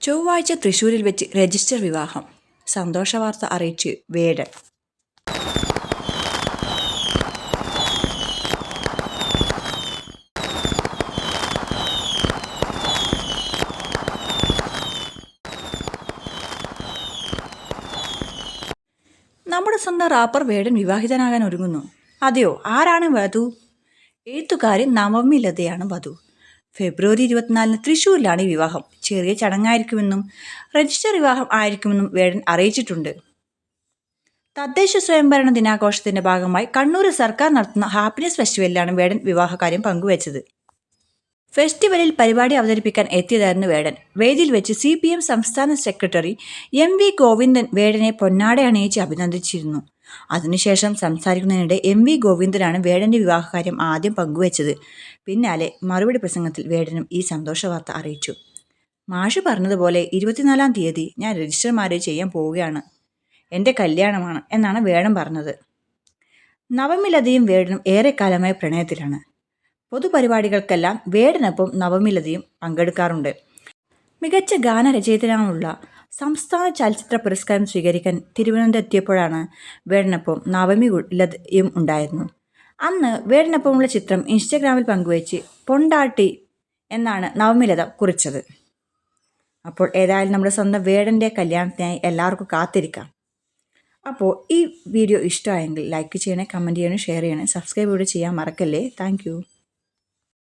ചൊവ്വാഴ്ച തൃശൂരിൽ വെച്ച് രജിസ്റ്റർ വിവാഹം. സന്തോഷവാർത്ത അറിയിച്ച് വേടൻ. നമ്മുടെ സ്വന്തം റാപ്പർ വേടൻ വിവാഹിതനാകാൻ ഒരുങ്ങുന്നു. അതെയോ? ആരാണ് വധു? എഴുത്തുകാരി നവമി ലതയാണ് വധു. ഫെബ്രുവരി 24 തൃശ്ശൂരിലാണ് ഈ വിവാഹം. ചെറിയ ചടങ്ങായിരിക്കുമെന്നും രജിസ്റ്റർ വിവാഹം ആയിരിക്കുമെന്നും വേടൻ അറിയിച്ചിട്ടുണ്ട്. തദ്ദേശ സ്വയംഭരണ ദിനാഘോഷത്തിന്റെ ഭാഗമായി കണ്ണൂരിൽ സർക്കാർ നടത്തുന്ന ഹാപ്പിനെസ് ഫെസ്റ്റിവലിലാണ് വേടൻ വിവാഹകാര്യം പങ്കുവച്ചത്. ഫെസ്റ്റിവലിൽ പരിപാടി അവതരിപ്പിക്കാൻ എത്തിയതായിരുന്നു വേടൻ. വേദിയിൽ വെച്ച് CPM സംസ്ഥാന സെക്രട്ടറി MV ഗോവിന്ദൻ വേടനെ പൊന്നാട അണിയിച്ച് അഭിനന്ദിച്ചിരുന്നു. അതിനുശേഷം സംസാരിക്കുന്നതിനിടെ MV ഗോവിന്ദനാണ് വേടന്റെ വിവാഹകാര്യം ആദ്യം പങ്കുവച്ചത്. പിന്നാലെ മറുപടി പ്രസംഗത്തിൽ വേടനും ഈ സന്തോഷ വാർത്ത അറിയിച്ചു. മാഷ് പറഞ്ഞതുപോലെ 24-ാം തീയതി ഞാൻ രജിസ്റ്റർ മാരേജ് ചെയ്യാൻ പോവുകയാണ്. എൻ്റെ കല്യാണമാണ് എന്നാണ് വേടൻ പറഞ്ഞത്. നവമി ലതയും വേടനും ഏറെക്കാലമായി പ്രണയത്തിലാണ്. പൊതുപരിപാടികൾക്കെല്ലാം വേടനൊപ്പം നവമി ലതയും പങ്കെടുക്കാറുണ്ട്. മികച്ച ഗാനരചയിതാവിനുള്ള സംസ്ഥാന ചലച്ചിത്ര പുരസ്കാരം സ്വീകരിക്കാൻ തിരുവനന്തപുരം എത്തിയപ്പോഴാണ് വേടനൊപ്പം നവമി ലതയും ഉണ്ടായിരുന്നു. അന്ന് വേടനൊപ്പമുള്ള ചിത്രം ഇൻസ്റ്റഗ്രാമിൽ പങ്കുവച്ച് പൊണ്ടാട്ടി എന്നാണ് നവമി ലത കുറിച്ചത്. അപ്പോൾ ഏതായാലും നമ്മുടെ സ്വന്തം വേടൻ്റെ കല്യാണത്തിനായി എല്ലാവർക്കും കാത്തിരിക്കാം. അപ്പോൾ ഈ വീഡിയോ ഇഷ്ടമായെങ്കിൽ ലൈക്ക് ചെയ്യണേ, കമൻറ്റ് ചെയ്യണേ, ഷെയർ ചെയ്യണേ, സബ്സ്ക്രൈബ് കൂടി ചെയ്യാൻ മറക്കല്ലേ. താങ്ക്